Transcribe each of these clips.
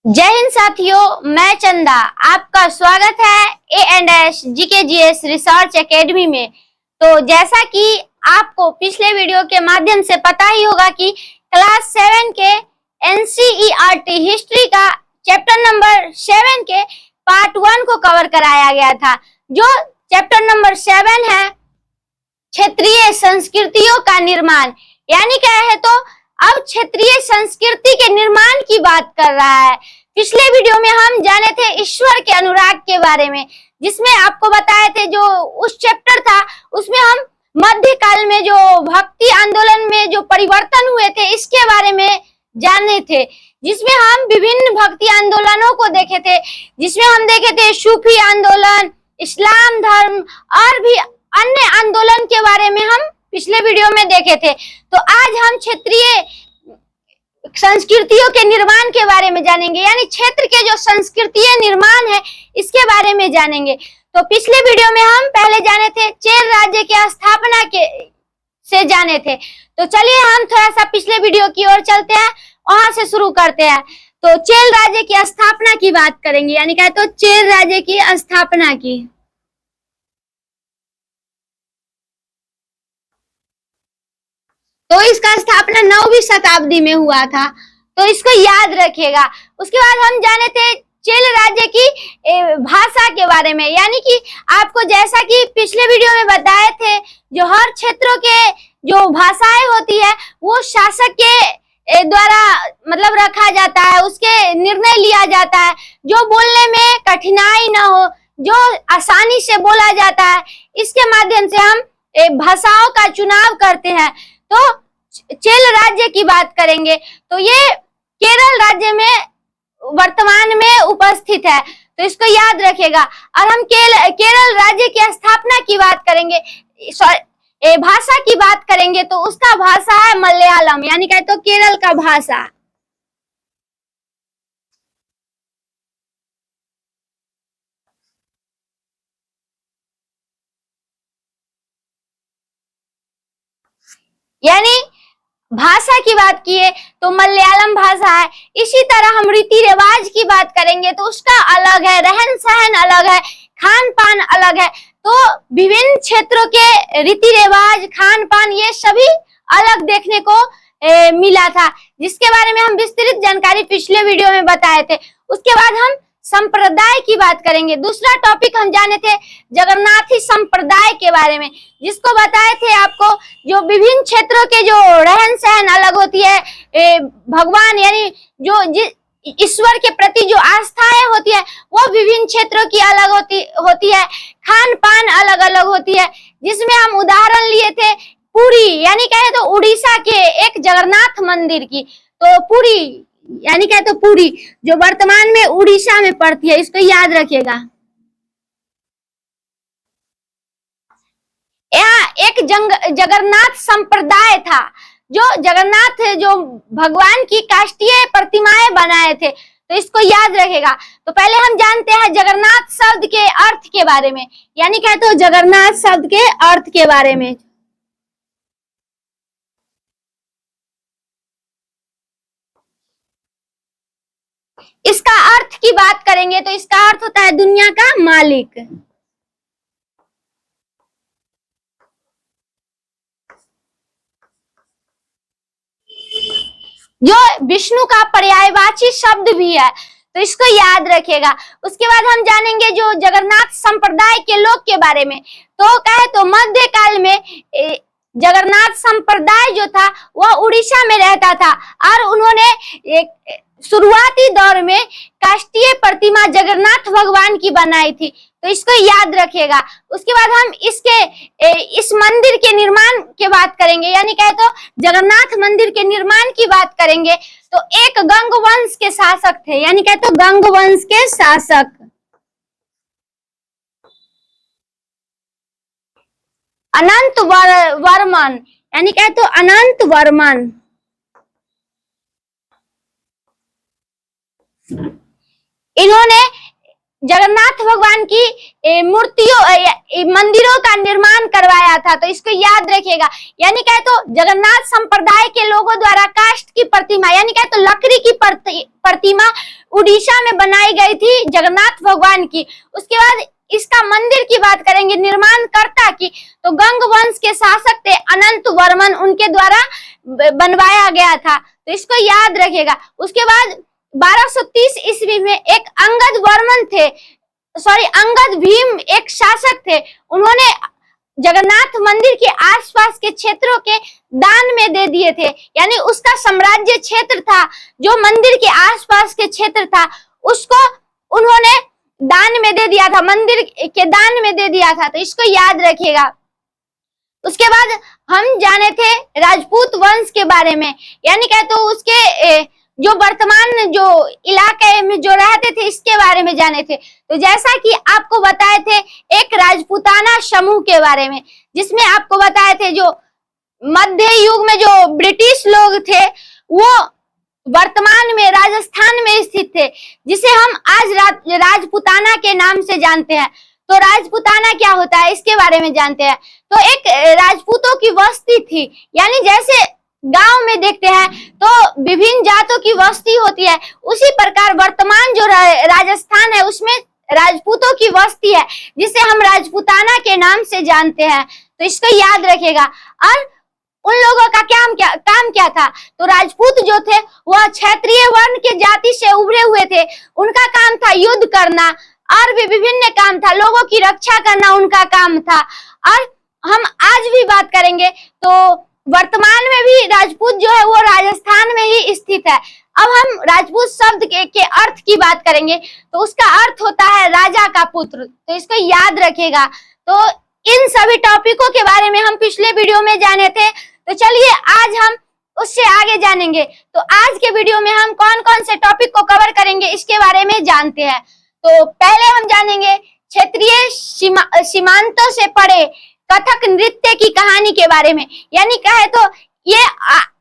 जय हिंद साथियों, मैं चंदा आपका स्वागत है A&S GKGS रिसर्च एकेडमी में। तो जैसा कि आपको पिछले वीडियो के माध्यम से पता ही होगा कि क्लास 7 के NCERT हिस्ट्री का चैप्टर नंबर 7 के पार्ट 1 को कवर कराया गया था। जो चैप्टर नंबर 7 है क्षेत्रीय संस्कृतियों का निर्माण, यानी क्या है तो अब क्षेत्रीय संस्कृति के निर्माण की बात कर रहा है। पिछले वीडियो में हम जाने थे ईश्वर के अनुराग के बारे में, जिसमें आपको बताए थे जो उस चैप्टर था उसमें हम मध्यकाल में जो भक्ति आंदोलन में जो परिवर्तन हुए थे इसके बारे में जाने थे, जिसमें हम विभिन्न भक्ति आंदोलनों को देखे थे, जिसमें हम देखे थे सूफी आंदोलन, इस्लाम धर्म और भी अन्य आंदोलन के बारे में हम पिछले वीडियो में देखे थे। तो आज हम क्षेत्रीय संस्कृतियों के निर्माण के बारे में जानेंगे, यानी क्षेत्र के जो संस्कृतीय निर्माण है इसके बारे में जानेंगे। तो पिछले वीडियो में हम पहले जाने थे चेर राज्य की स्थापना के से जाने थे। तो चलिए हम थोड़ा सा पिछले वीडियो की ओर चलते हैं, वहां से शुरू करते हैं। तो चेर राज्य की स्थापना की बात करेंगे, यानी क्या तो चेर राज्य की स्थापना की। तो इसका स्थापना 9वीं शताब्दी में हुआ था, तो इसको याद रखिएगा। उसके बाद हम जाने थे चेल राज्य की भाषा के बारे में, यानी कि आपको जैसा कि पिछले वीडियो में बताए थे जो हर क्षेत्रों के जो भाषाएं होती है वो शासक के द्वारा मतलब रखा जाता है, उसके निर्णय लिया जाता है, जो बोलने में कठिनाई ना हो, जो आसानी से बोला जाता है, इसके माध्यम से हम भाषाओं का चुनाव करते हैं। तो चेल राज्य की बात करेंगे तो ये केरल राज्य में वर्तमान में उपस्थित है, तो इसको याद रखिएगा। और हम केरल राज्य की स्थापना की बात करेंगे, भाषा की बात करेंगे तो उसका भाषा है मलयालम, यानी कहे तो केरल का भाषा। यानी भाषा की बात किए तो मलयालम भाषा है। इसी तरह हम रीति रिवाज की बात करेंगे तो उसका अलग है, रहन सहन अलग है, खान पान अलग है। तो विभिन्न क्षेत्रों के रीति रिवाज, खान पान ये सभी अलग देखने को मिला था, जिसके बारे में हम विस्तृत जानकारी पिछले वीडियो में बताए थे। उसके बाद हम संप्रदाय की बात करेंगे। दूसरा टॉपिक हम जाने थे जगन्नाथी संप्रदाय के बारे में, जिसको बताए थे आपको जो विभिन्न क्षेत्रों के जो रहन सहन अलग होती है, भगवान यानी जो ईश्वर के प्रति जो आस्थाएं होती है वो विभिन्न क्षेत्रों की अलग होती है, खान पान अलग अलग होती है, जिसमें हम उदाहरण लिए थे पुरी, यानी कहे तो उड़ीसा के एक जगन्नाथ मंदिर की। तो पुरी यानी क्या तो पुरी जो वर्तमान में उड़ीसा में पड़ती है, इसको याद रखिएगा। यहाँ एक जगन्नाथ संप्रदाय था, जो जगन्नाथ जो भगवान की काष्ठीय प्रतिमाएं बनाए थे, तो इसको याद रखेगा। तो पहले हम जानते हैं जगन्नाथ शब्द के अर्थ के बारे में, यानी क्या तो जगन्नाथ शब्द के अर्थ के बारे में। इसका अर्थ की बात करेंगे तो इसका अर्थ होता है दुनिया का मालिक। जो विष्णु का पर्यायवाची शब्द भी है, तो इसको याद रखिएगा। उसके बाद हम जानेंगे जो जगन्नाथ संप्रदाय के लोग के बारे में। तो कहे तो मध्यकाल में जगन्नाथ संप्रदाय जो था वह उड़ीसा में रहता था, और उन्होंने एक शुरुआती दौर में काष्ठीय प्रतिमा जगन्नाथ भगवान की बनाई थी, तो इसको याद रखिएगा। उसके बाद हम इस मंदिर के निर्माण के बात करेंगे, यानी कहे तो जगन्नाथ मंदिर के निर्माण की बात करेंगे। तो एक गंग वंश के शासक थे, यानी कहे तो गंग वंश के शासक अनंत वर्मन, यानी कहे तो अनंत वर्मन। इन्होंने जगन्नाथ भगवान की मूर्तियों मंदिरों का निर्माण करवाया था, तो इसको याद रखिएगा। यानी कहे तो जगन्नाथ संप्रदाय के लोगों द्वारा काष्ठ की प्रतिमा, यानी कहे तो लकड़ी की प्रतिमा उड़ीसा में बनाई गई थी जगन्नाथ भगवान की। उसके बाद इसका मंदिर की बात करेंगे निर्माणकर्ता की, तो गंग वंश के शासक थे अनंत वर्मन, उनके द्वारा बनवाया गया था, तो इसको याद रखिएगा। उसके बाद 1230 ईस्वी में एक अंगद वर्मन थे, अंगद भीम एक शासक थे, उन्होंने जगन्नाथ मंदिर के आसपास के क्षेत्रों के दान में दे दिए थे, यानी उसका साम्राज्य क्षेत्र था, जो मंदिर के आसपास के क्षेत्र था उसको उन्होंने दान में दे दिया था, मंदिर के दान में दे दिया था, तो इसको याद रखिएगा। उसके बाद हम जाने थे राजपूत वंश के बारे में, यानी क्या तो उसके जो वर्तमान जो इलाके में जो रहते थे इसके बारे में जाने थे। तो जैसा कि आपको बताए थे एक राजपूताना समूह के बारे में, जिसमें आपको बताए थे जो मध्य युग में जो ब्रिटिश लोग थे वो वर्तमान में राजस्थान में स्थित थे, जिसे हम आज राजपूताना के नाम से जानते हैं। तो राजपूताना क्या होता है इसके बारे में जानते हैं। तो एक राजपूतों की बस्ती थी, यानी जैसे गांव में देखते हैं तो विभिन्न जातों की बस्ती होती है, उसी प्रकार वर्तमान जो राजस्थान है उसमें राजपूतों की बस्ती है, जिसे हम राजपूताना के नाम से जानते हैं, तो इसको याद रखिएगा। और उन लोगों का काम क्या था, तो राजपूत जो थे वह क्षत्रिय वर्ण के जाति से उभरे हुए थे, उनका काम था युद्ध करना और भी विभिन्न काम था, लोगों की रक्षा करना उनका काम था। और हम आज भी बात करेंगे तो वर्तमान में भी राजपूत जो है वो राजस्थान में ही स्थित है। अब हम राजपूत शब्द के अर्थ की बात करेंगे, तो उसका अर्थ होता है राजा का पुत्र, तो इसको याद रखिएगा। तो इन सभी टॉपिकों के बारे में हम पिछले वीडियो में जाने थे, तो चलिए आज हम उससे आगे जानेंगे। तो आज के वीडियो में हम कौन कौन से टॉपिक को कवर करेंगे इसके बारे में जानते हैं। तो पहले हम जानेंगे क्षेत्रीय सीमांतों से परे कथक नृत्य की कहानी के बारे में, यानी कहे तो ये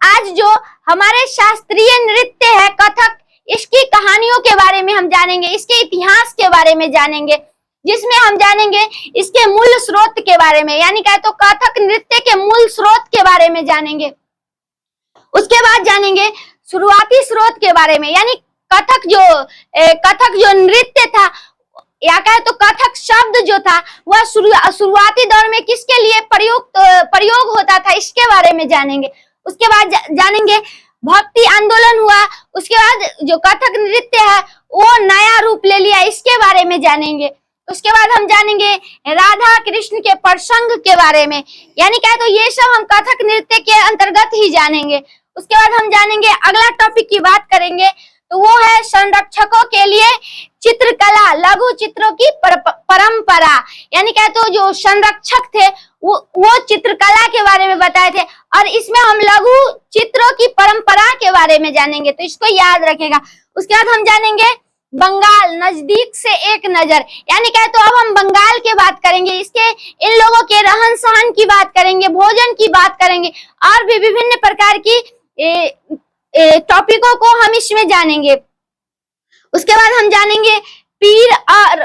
आज जो हमारे शास्त्रीय नृत्य है कथक, इसकी कहानियों के बारे में हम जानेंगे, इसके इतिहास के बारे में जानेंगे, जिसमें हम जानेंगे इसके मूल स्रोत के बारे में, यानी कहे तो कथक नृत्य के मूल स्रोत के बारे में जानेंगे। उसके बाद जानेंगे शुरुआती स्रोत के बारे में, यानी कथक जो नृत्य था या कहे तो कथक शब्द जो था वह शुरुआती दौर में किसके लिए प्रयोग होता था इसके बारे में जानेंगे। उसके बाद जानेंगे भक्ति आंदोलन हुआ, उसके बाद जो कथक नृत्य है वो नया रूप ले लिया, इसके बारे में जानेंगे। उसके बाद हम जानेंगे राधा कृष्ण के प्रसंग के बारे में, यानी क्या तो ये सब हम कथक नृत्य के अंतर्गत ही जानेंगे। उसके बाद हम जानेंगे अगला टॉपिक की बात करेंगे, तो वो है संरक्षकों के लिए चित्रकला लघु चित्रों की परंपरा, यानी क्या तो जो संरक्षक थे वो चित्रकला के बारे में बताए थे, और इसमें हम लघु चित्रों की परंपरा के बारे में जानेंगे, तो इसको याद रखेगा। उसके बाद हम जानेंगे बंगाल नजदीक से एक नजर, यानी क्या तो अब हम बंगाल की बात करेंगे, इसके इन लोगों के रहन सहन की बात करेंगे, भोजन की बात करेंगे, और भी विभिन्न प्रकार की टॉपिकों को हम इसमें जानेंगे। उसके बाद हम जानेंगे पीर और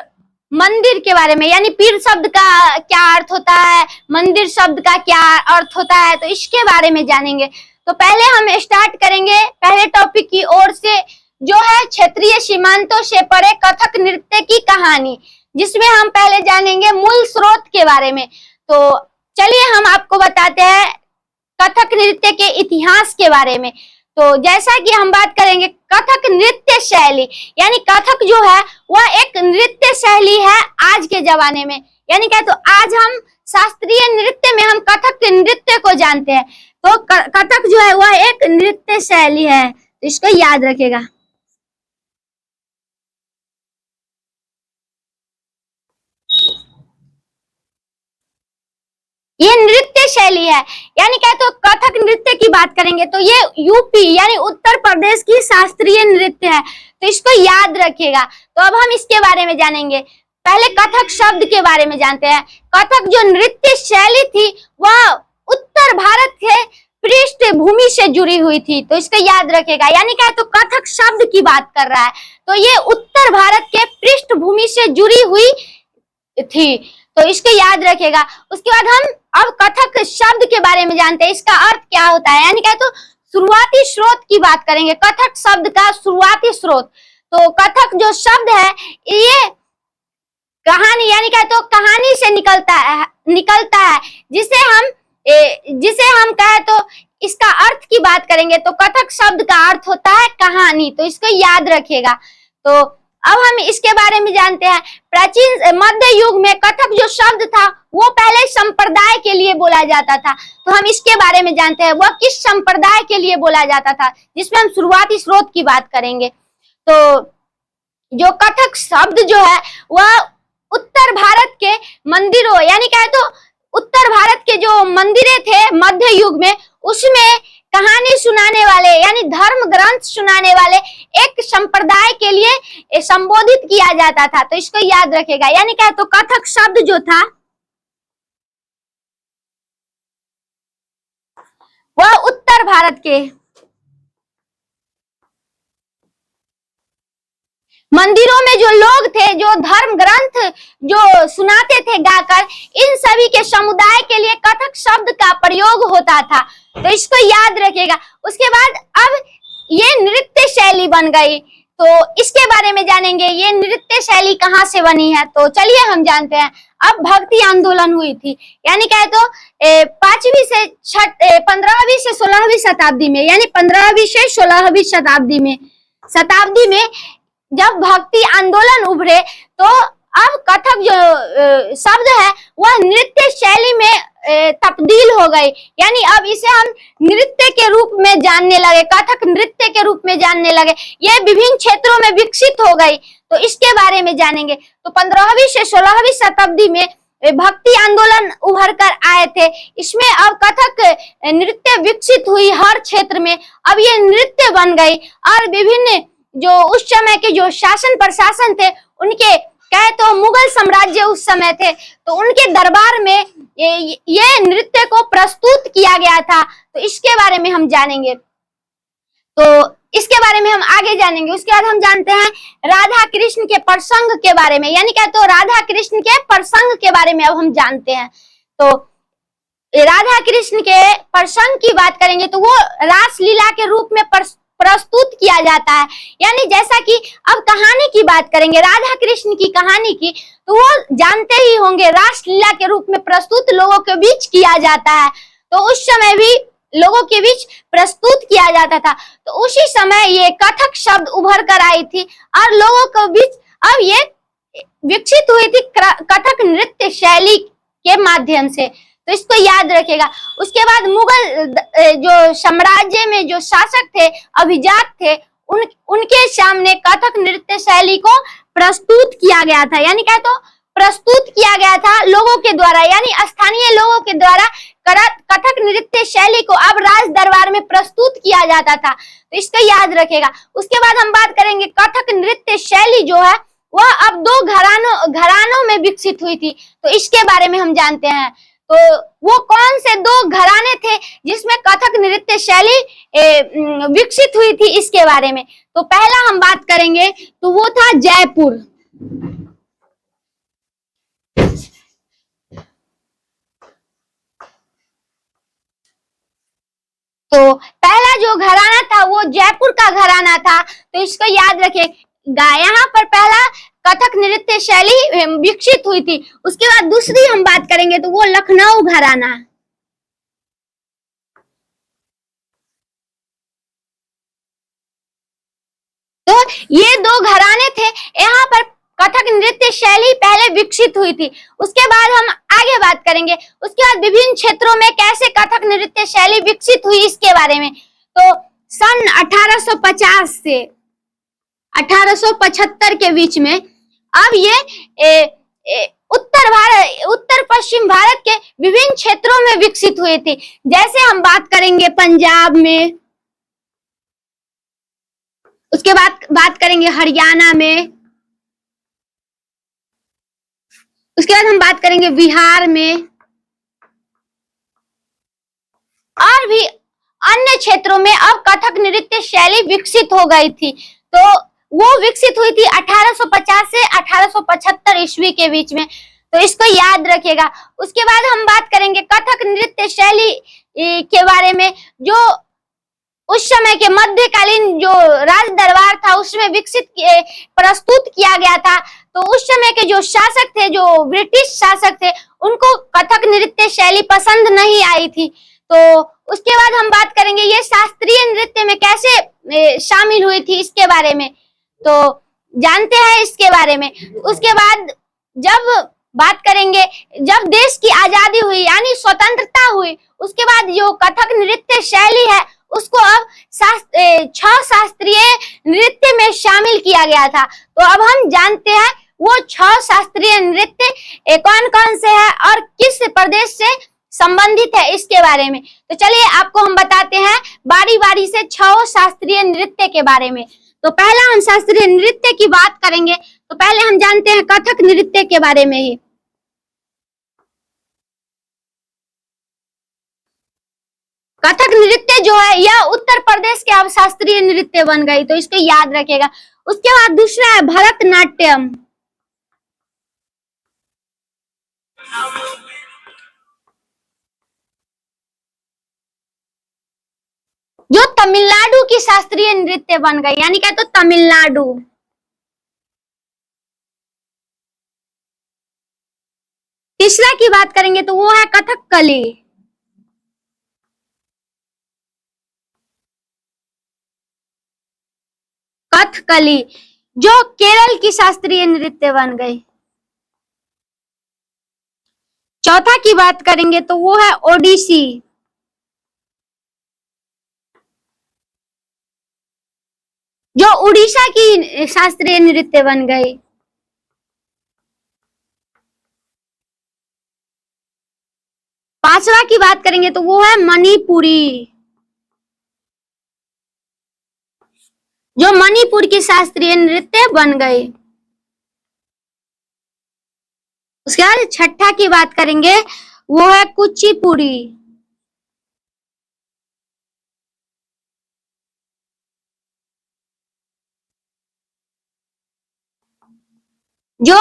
मंदिर के बारे में, यानी पीर शब्द का क्या अर्थ होता है, मंदिर शब्द का क्या अर्थ होता है, तो इसके बारे में जानेंगे। तो पहले हम स्टार्ट करेंगे पहले टॉपिक की ओर से, जो है क्षेत्रीय सीमांतों से परे कथक नृत्य की कहानी, जिसमें हम पहले जानेंगे मूल स्रोत के बारे में। तो चलिए हम आपको बताते हैं कथक नृत्य के इतिहास के बारे में। तो जैसा कि हम बात करेंगे कथक नृत्य शैली, यानी कथक जो है वह एक नृत्य शैली है आज के जमाने में, यानी क्या तो आज हम शास्त्रीय नृत्य में हम कथक नृत्य को जानते हैं, तो कथक जो है वह एक नृत्य शैली है, तो इसको याद रखेगा। ये नृत्य शैली है, यानी क्या तो कथक नृत्य की बात करेंगे तो ये यूपी यानी उत्तर प्रदेश की शास्त्रीय नृत्य है, तो इसको याद रखिएगा। तो अब हम इसके बारे में जानेंगे। पहले कथक शब्द के बारे में जानते हैं। कथक जो नृत्य शैली थी वह उत्तर भारत के पृष्ठभूमि से जुड़ी हुई थी, तो इसको याद रखेगा। यानी क्या तो कथक शब्द की बात कर रहा है, तो ये उत्तर भारत के पृष्ठभूमि से जुड़ी हुई थी, तो इसको याद रखेगा। उसके बाद हम अब कथक शब्द के बारे में जानते हैं, इसका अर्थ क्या होता है, यानी क्या तो शुरुआती स्रोत की बात करेंगे। कथक शब्द का शुरुआती स्रोत, तो कथक जो शब्द है ये कहानी यानी क्या तो कहानी से निकलता है जिसे हम कहे तो इसका अर्थ की बात करेंगे तो कथक शब्द का अर्थ होता है कहानी, तो इसको याद रखिएगा। तो अब हम इसके बारे में जानते हैं। प्राचीन मध्य युग में कथक जो शब्द था वो पहले संप्रदाय के लिए बोला जाता था, तो हम इसके बारे में जानते हैं वह किस संप्रदाय के लिए बोला जाता था, जिसमें हम शुरुआती स्रोत की बात करेंगे। तो जो कथक शब्द जो है वह उत्तर भारत के मंदिरों यानी क्या तो उत्तर भारत के जो मंदिरें थे मध्य युग में उसमें कहानी सुनाने वाले यानी धर्म ग्रंथ सुनाने वाले एक संप्रदाय के लिए संबोधित किया जाता था, तो इसको याद रखेगा। यानी क्या तो कथक शब्द जो था वह उत्तर भारत के मंदिरों में जो लोग थे जो धर्म ग्रंथ जो सुनाते थे गाकर, इन सभी के समुदाय के लिए कथक शब्द का प्रयोग होता था, तो इसको याद रखिएगा। उसके बाद अब ये नृत्य शैली बन गई, तो इसके बारे में जानेंगे ये नृत्य शैली कहाँ से बनी है। तो चलिए हम जानते हैं। अब भक्ति आंदोलन हुई थी यानी क्या तो 5वीं से 15वीं से 16वीं शताब्दी में यानी 15वीं से 16वीं शताब्दी में जब भक्ति आंदोलन उभरे तो अब कथक जो शब्द है वह नृत्य शैली में तब्दील हो गई, यानी अब इसे हम नृत्य के रूप में जानने लगे, कथक नृत्य के रूप में जानने लगे। ये विभिन्न क्षेत्रों में विकसित हो गई, तो इसके बारे में जानेंगे। तो 15वीं से 16वीं शताब्दी में भक्ति आंदोलन उभर कर आए थे, इसमें अब कथक नृत्य विकसित हुई हर क्षेत्र में, अब ये नृत्य बन गई। और विभिन्न जो उस समय के जो शासन प्रशासन थे उनके कहे तो मुगल साम्राज्य उस समय थे, तो उनके दरबार में ये नृत्य को प्रस्तुत किया गया था, तो इसके बारे में हम जानेंगे। तो इसके बारे में हम आगे जानेंगे। उसके बाद हम जानते हैं राधा कृष्ण के प्रसंग के बारे में, यानी क्या तो राधा कृष्ण के प्रसंग के बारे में अब हम जानते हैं। तो राधा कृष्ण के प्रसंग की बात करेंगे तो वो रासलीला के रूप में प्रस्तुत किया जाता है, यानी जैसा कि अब कहानी की बात करेंगे राधा कृष्ण की कहानी की, तो वो जानते ही होंगे रासलीला के रूप में प्रस्तुत लोगों के बीच किया जाता है, तो उस समय भी लोगों के बीच प्रस्तुत किया जाता था। तो उसी समय ये कथक शब्द उभर कर आई थी और लोगों के बीच अब ये विकसित हुई थी कथक नृत्य शैली के माध्यम से, तो इसको याद रखिएगा। उसके बाद मुगल जो साम्राज्य में जो शासक थे अभिजात थे उनके सामने कथक नृत्य शैली को प्रस्तुत किया गया था, यानी क्या तो प्रस्तुत किया गया था लोगों के द्वारा, यानी स्थानीय लोगों के द्वारा कथक नृत्य शैली को अब राज दरबार में प्रस्तुत किया जाता था, तो इसको याद रखेगा। उसके बाद हम बात करेंगे कथक नृत्य शैली जो है वह अब दो घरानों में विकसित हुई थी, तो इसके बारे में हम जानते हैं। तो वो कौन से दो घराने थे जिसमें कथक नृत्य शैली विकसित हुई थी, इसके बारे में। तो पहला हम बात करेंगे तो वो था जयपुर। तो पहला जो घराना था वो जयपुर का घराना था, तो इसको याद रखिएगा। यहाँ पर पहला कथक नृत्य शैली विकसित हुई थी। उसके बाद दूसरी हम बात करेंगे तो वो लखनऊ घराना। तो ये दो घराने थे, यहाँ पर कथक नृत्य शैली पहले विकसित हुई थी। उसके बाद हम आगे बात करेंगे, उसके बाद विभिन्न क्षेत्रों में कैसे कथक नृत्य शैली विकसित हुई इसके बारे में। तो सन 1850 से 1875 के बीच में अब ये उत्तर पश्चिम भारत के विभिन्न क्षेत्रों में विकसित हुए थे। जैसे हम बात करेंगे पंजाब में, उसके बाद बात करेंगे हरियाणा में, उसके बाद हम बात करेंगे बिहार में, और भी अन्य क्षेत्रों में अब कथक नृत्य शैली विकसित हो गई थी। तो वो विकसित हुई थी 1850 से 1875 ईस्वी के बीच में, तो इसको याद रखिएगा। उसके बाद हम बात करेंगे कथक नृत्य शैली के बारे में, जो उस समय के मध्यकालीन जो राज दरबार था उसमें प्रस्तुत किया गया था। तो उस समय के जो शासक थे, जो ब्रिटिश शासक थे, उनको कथक नृत्य शैली पसंद नहीं आई थी। तो उसके बाद हम बात करेंगे ये शास्त्रीय नृत्य में कैसे शामिल हुई थी, इसके बारे में तो जानते हैं इसके बारे में। उसके बाद जब बात करेंगे, जब देश की आजादी हुई यानी स्वतंत्रता हुई, उसके बाद जो कथक नृत्य शैली है उसको अब 6 शास्त्रीय नृत्य में शामिल किया गया था। तो अब हम जानते हैं वो 6 शास्त्रीय नृत्य कौन कौन से हैं और किस प्रदेश से संबंधित है, इसके बारे में। तो चलिए आपको हम बताते हैं बारी बारी से 6 शास्त्रीय नृत्य के बारे में। तो पहला हम शास्त्रीय नृत्य की बात करेंगे। तो पहले हम जानते हैं कथक नृत्य के बारे में ही। कथक नृत्य जो है यह उत्तर प्रदेश के अब शास्त्रीय नृत्य बन गई, तो इसको याद रखिएगा। उसके बाद दूसरा है भरतनाट्यम, जो तमिलनाडु की शास्त्रीय नृत्य बन गई, यानी क्या तो तमिलनाडु। तीसरा की बात करेंगे तो वो है कथकली, कथकली जो केरल की शास्त्रीय नृत्य बन गई। चौथा की बात करेंगे तो वो है ओडिसी, जो उड़ीसा की शास्त्रीय नृत्य बन गई। पांचवा की बात करेंगे तो वो है मणिपुरी, जो मणिपुर की शास्त्रीय नृत्य बन गई। उसके बाद छठा की बात करेंगे वो है कुचिपुड़ी, जो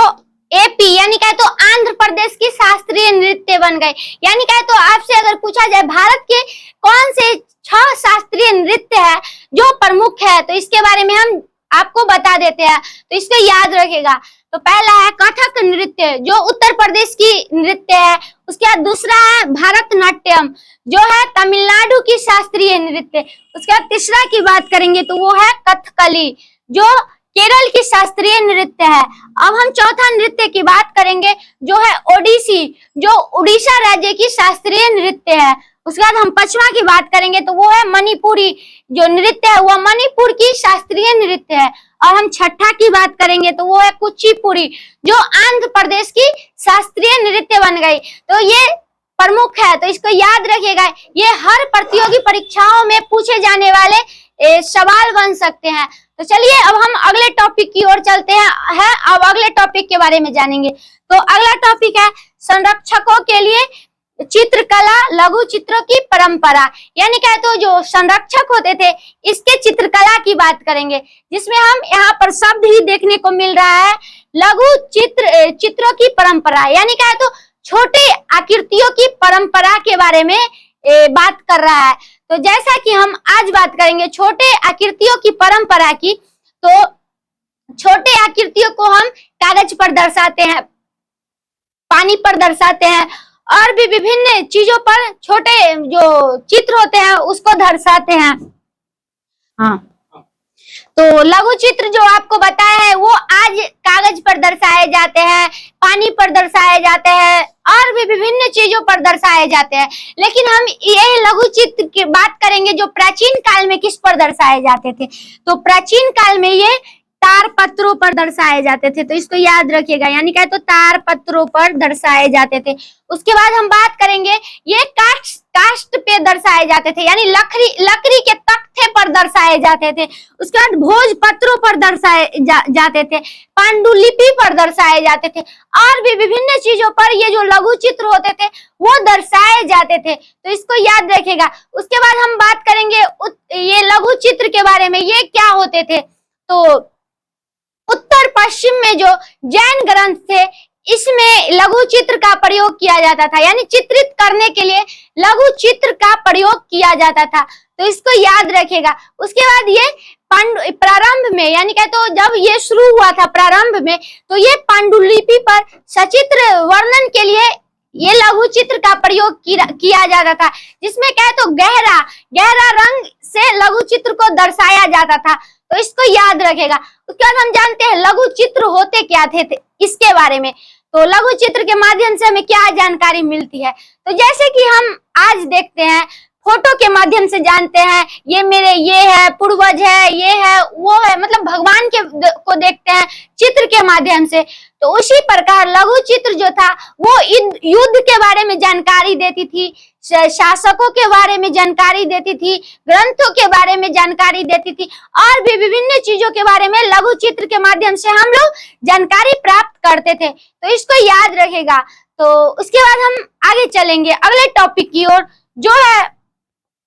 एपी यानी क्या तो आंध्र प्रदेश की शास्त्रीय नृत्य बन गए। यानी क्या तो आपसे अगर पूछा जाए भारत के कौन से 6 शास्त्रीय नृत्य है जो प्रमुख है, तो इसके बारे में हम आपको बता देते हैं, तो इसको याद रखिएगा। तो पहला है कथक नृत्य जो उत्तर प्रदेश की नृत्य है। उसके बाद दूसरा है भरतनाट्यम जो है तमिलनाडु की शास्त्रीय नृत्य। उसके बाद तीसरा की बात करेंगे तो वो है कथकली जो केरल की शास्त्रीय नृत्य है। अब हम चौथा नृत्य की बात करेंगे जो है ओडिसी, जो उड़ीसा राज्य की शास्त्रीय नृत्य है। उसके बाद हम पांचवा की बात करेंगे तो वो है मणिपुरी, जो नृत्य है वह मणिपुर की शास्त्रीय नृत्य है। और हम छठा की बात करेंगे तो वो है कुचिपुड़ी जो आंध्र प्रदेश की शास्त्रीय नृत्य बन गई। तो ये प्रमुख है, तो इसको याद रखिएगा। ये हर प्रतियोगी परीक्षाओं में पूछे जाने वाले सवाल बन सकते हैं। तो चलिए अब हम अगले टॉपिक की ओर चलते हैं। अब अगले टॉपिक के बारे में जानेंगे। तो अगला टॉपिक है संरक्षकों के लिए चित्रकला लघु चित्रों की परंपरा। यानी क्या तो जो संरक्षक होते थे इसके चित्रकला की बात करेंगे, जिसमें हम यहाँ पर शब्द ही देखने को मिल रहा है लघु चित्रों की परंपरा। यानी क्या तो छोटे आकृतियों की परंपरा के बारे में बात कर रहा है। तो जैसा कि हम आज बात करेंगे छोटे आकृतियों की परंपरा की, तो छोटे आकृतियों को हम कागज पर दर्शाते हैं, पानी पर दर्शाते हैं और भी विभिन्न चीजों पर छोटे जो चित्र होते हैं उसको दर्शाते हैं। हाँ, तो लघु चित्र जो आपको बताया है वो आज कागज पर दर्शाए जाते हैं, पानी पर दर्शाए जाते हैं और भी विभिन्न चीजों पर दर्शाए जाते हैं। लेकिन हम ये लघु चित्र की बात करेंगे जो प्राचीन काल में किस पर दर्शाए जाते थे। तो प्राचीन काल में ये तार पत्रों पर दर्शाए जाते थे, तो इसको याद रखिएगा। यानी क्या तो तार पत्रों पर दर्शाए जाते थे। उसके बाद हम बात करेंगे ये काष्ठ पे दर्शाए जाते थे, यानी लकड़ी के तख्ते पर दर्शाए जाते थे। उसके बाद भोज पत्रों पर दर्शाए जाते थे, पांडुलिपि पर दर्शाए जाते थे और भी विभिन्न चीजों पर ये जो लघु चित्र होते थे वो दर्शाए जाते थे। तो इसको याद रखिएगा। उसके बाद हम बात करेंगे ये लघु चित्र के बारे में, ये क्या होते थे। तो उत्तर पश्चिम में जो जैन ग्रंथ थे इसमें लघु चित्र का प्रयोग किया जाता था, यानी चित्रित करने के लिए लघु चित्र का प्रयोग किया जाता था। तो इसको याद रखिएगा। उसके बाद ये प्रारंभ में, यानी कहे तो जब ये शुरू हुआ था प्रारंभ में, तो ये पांडुलिपि पर सचित्र वर्णन के लिए ये लघु चित्र का प्रयोग किया जाता था, जिसमें कहे तो गहरा गहरा रंग से लघु चित्र को दर्शाया जाता था। तो इसको याद रखेगा। उसके बाद हम जानते हैं लघु चित्र होते क्या थे इसके बारे में। तो लघु चित्र के माध्यम से हमें क्या जानकारी मिलती है, तो जैसे कि हम आज देखते हैं फोटो के माध्यम से जानते हैं, ये है पूर्वज है, ये है वो है, मतलब भगवान को देखते हैं चित्र के माध्यम से। तो उसी प्रकार लघु चित्र जो था वो युद्ध के बारे में जानकारी देती थी, शासकों के बारे में जानकारी देती थी, ग्रंथों के बारे में जानकारी देती थी, और भी विभिन्न चीजों के बारे में लघु चित्र के माध्यम से हम लोग जानकारी प्राप्त करते थे। तो इसको याद रखेगा। तो उसके बाद हम आगे चलेंगे अगले टॉपिक की ओर, जो है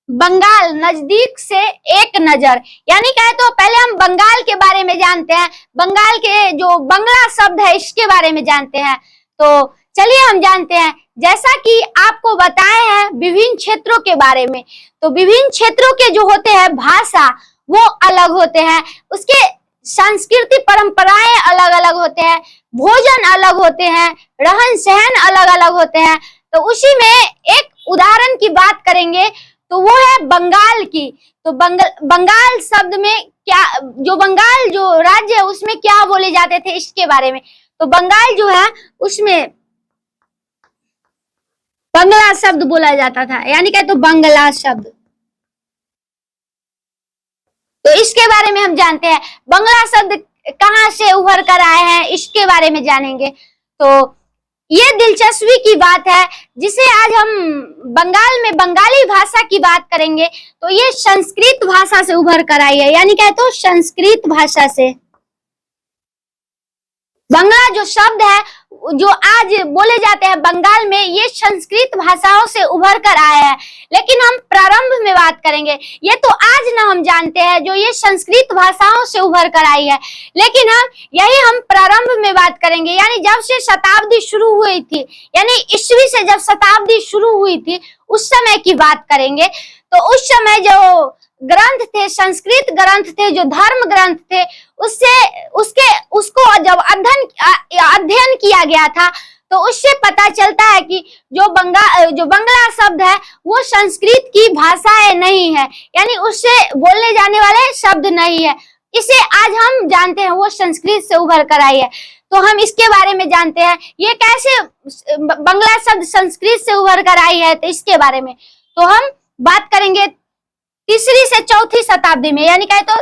बंगाल नजदीक से एक नजर। यानी कहे तो पहले हम बंगाल के बारे में जानते हैं, बंगाल के जो बंगला शब्द है इसके बारे में जानते हैं। तो चलिए हम जानते हैं, जैसा कि आपको बताए हैं विभिन्न क्षेत्रों के बारे में, तो विभिन्न क्षेत्रों के जो होते हैं भाषा वो अलग होते हैं, उसके संस्कृति परंपराएं अलग अलग होते हैं, भोजन अलग होते हैं, रहन सहन अलग अलग होते हैं। तो उसी में एक उदाहरण की बात करेंगे, तो वो है बंगाल की। तो बंगाल शब्द में क्या, जो बंगाल जो राज्य है उसमें क्या बोले जाते थे इसके बारे में। तो बंगाल जो है उसमें बंगला शब्द बोला जाता था, यानी क्या, तो बंगला शब्द। तो इसके बारे में हम जानते हैं बंगला शब्द कहाँ से उभर कर आए हैं, इसके बारे में जानेंगे। तो ये दिलचस्पी की बात है, जिसे आज हम बंगाल में बंगाली भाषा की बात करेंगे, तो ये संस्कृत भाषा से उभर कर आई है, यानी क्या, तो संस्कृत भाषा से। बंगला जो शब्द है जो आज बोले जाते हैं बंगाल में, ये संस्कृत भाषाओं से उभर कर आए हैं। लेकिन हम प्रारंभ में बात करेंगे, ये तो आज ना हम जानते हैं जो ये संस्कृत भाषाओं से उभर कर आई है, लेकिन हम प्रारंभ में बात करेंगे, यानी जब से शताब्दी शुरू हुई थी, यानी ईस्वी से जब शताब्दी शुरू हुई थी उस समय की बात करेंगे। तो उस समय जो ग्रंथ थे, संस्कृत ग्रंथ थे, जो धर्म ग्रंथ थे, उसको जब अध्ययन किया गया था, तो उससे पता चलता है कि जो बंगला शब्द है वो संस्कृत की भाषा नहीं है, यानी उससे बोलने जाने वाले शब्द नहीं है। इसे आज हम जानते हैं वो संस्कृत से उभर कर आई है। तो हम इसके बारे में जानते हैं ये कैसे बंगला शब्द संस्कृत से उभर कर आई है। तो इसके बारे में तो हम बात करेंगे तीसरी से चौथी शताब्दी में, यानी कहे तो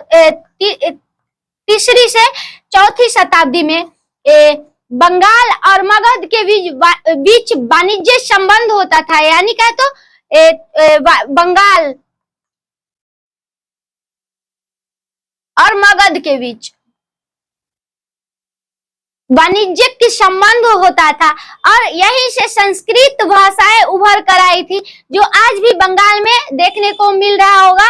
तीसरी से चौथी शताब्दी में बंगाल और मगध के बीच वाणिज्य संबंध होता था, यानी कहे तो बंगाल और मगध के बीच वाणिज्यिक संबंध होता था, और यहीं से संस्कृत भाषाएं उभर कर आई थी, जो आज भी बंगाल में देखने को मिल रहा होगा,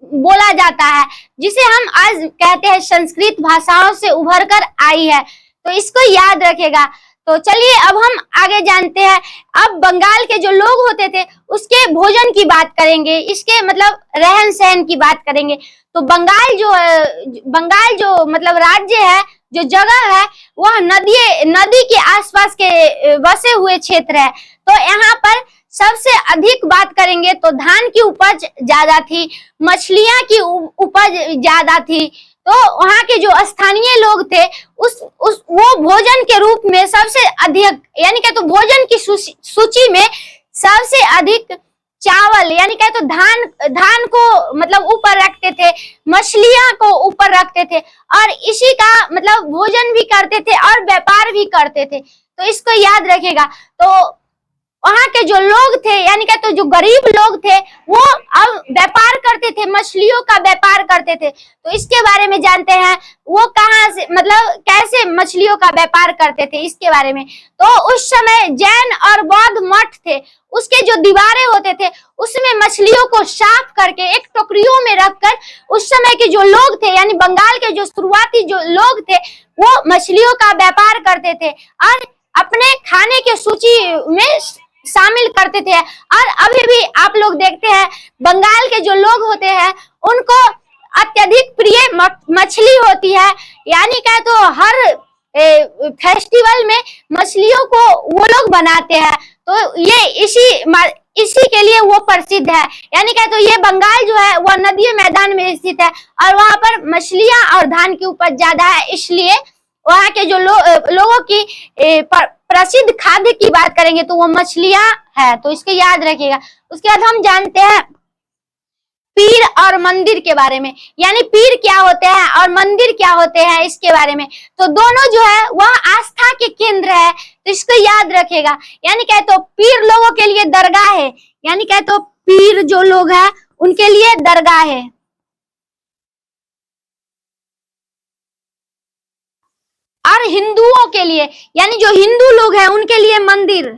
बोला जाता है, जिसे हम आज कहते हैं संस्कृत भाषाओं से उभर कर आई है। तो इसको याद रखेगा। तो चलिए अब हम आगे जानते हैं, अब बंगाल के जो लोग होते थे उसके भोजन की बात करेंगे, इसके मतलब रहन सहन की बात करेंगे। तो बंगाल जो मतलब राज्य है, जो जगह है, वह नदी के आसपास के बसे हुए क्षेत्र है। तो यहाँ पर सबसे अधिक बात करेंगे तो धान की उपज ज्यादा थी, मछलियां की उपज ज्यादा थी। तो वहाँ के जो स्थानीय लोग थे वो भोजन के रूप में सबसे अधिक, यानी क्या, तो भोजन की सूची में सबसे अधिक चावल, यानी क्या, तो धान को मतलब ऊपर रखते थे, मछलियां को ऊपर रखते थे, और इसी का मतलब भोजन भी करते थे और व्यापार भी करते थे। तो इसको याद रखेगा। तो वहाँ के जो लोग थे, यानी क्या, तो जो गरीब लोग थे वो अब व्यापार करते थे, मछलियों का व्यापार करते थे। तो इसके बारे में जानते हैं वो कहाँ से, मतलब कैसे मछलियों का व्यापार करते थे, इसके बारे में। तो उस समय जैन और बौद्ध मठ थे, उसके जो दीवारें होते थे उसमें मछलियों को साफ करके एक टोकरियों में रखकर उस समय के जो लोग थे, यानी बंगाल के जो शुरुआती जो लोग थे, वो मछलियों का व्यापार करते थे और अपने खाने के सूची में शामिल करते थे। और अभी भी आप लोग देखते हैं बंगाल के जो लोग होते हैं उनको अत्यधिक प्रिय मछली होती है। यानी क्या तो हर फेस्टिवल में मछलियों को वो लोग बनाते हैं, तो ये इसी के लिए वो प्रसिद्ध है। यानी क्या तो ये बंगाल जो है वो नदी मैदान में स्थित है और वहां पर मछलियां और धान की उपज ज्यादा है, इसलिए वहां के जो लोगों की प्रसिद्ध खाद्य की बात करेंगे तो वो मछलियां है, तो इसको याद रखिएगा। उसके बाद हम जानते हैं पीर और मंदिर के बारे में, यानी पीर क्या होते हैं और मंदिर क्या होते हैं इसके बारे में। तो दोनों जो है वह आस्था के केंद्र है, तो इसको याद रखेगा। यानी क्या तो पीर लोगों के लिए दरगाह है, यानी क्या तो पीर जो लोग हैं उनके लिए दरगाह है। और हिंदुओं के लिए, यानी जो हिंदू लोग हैं उनके लिए मंदिर।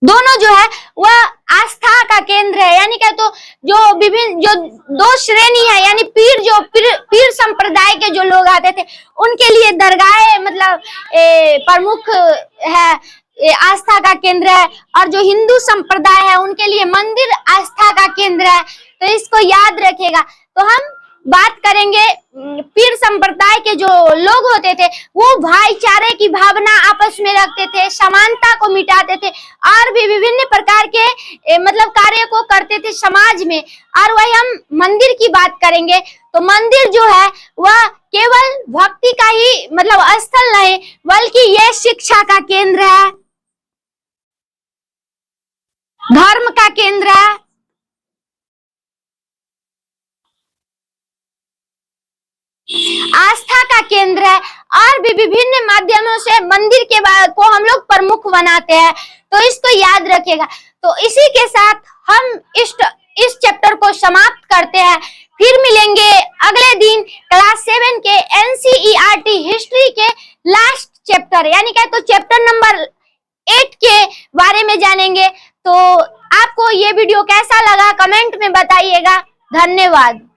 दोनों जो है वह आस्था का केंद्र है। यानी क्या तो जो विभिन्न जो दो श्रेणी है, यानी पीर संप्रदाय के जो लोग आते थे उनके लिए दरगाह मतलब प्रमुख है, आस्था का केंद्र है, और जो हिंदू संप्रदाय है उनके लिए मंदिर आस्था का केंद्र है, तो इसको याद रखेगा। तो हम बात करेंगे पीर संप्रदाय के जो लोग होते थे वो भाईचारे की भावना आपस में रखते थे, समानता को मिटाते थे और भी विभिन्न प्रकार के मतलब कार्य को करते थे समाज में। और वही हम मंदिर की बात करेंगे तो मंदिर जो है वह केवल भक्ति का ही मतलब स्थल नहीं, बल्कि यह शिक्षा का केंद्र है, धर्म का केंद्र है, आस्था का केंद्र है, और भी विभिन्न माध्यमों से मंदिर के को हम लोग प्रमुख बनाते हैं, तो इसको याद रखिएगा। तो इसी के साथ हम इस चैप्टर को समाप्त करते हैं। फिर मिलेंगे अगले दिन क्लास 7 के NCERT हिस्ट्री के लास्ट चैप्टर, यानी क्या तो चैप्टर नंबर 8 के बारे में जानेंगे। तो आपको ये वीडियो कैसा लगा कमेंट में बताइएगा। धन्यवाद।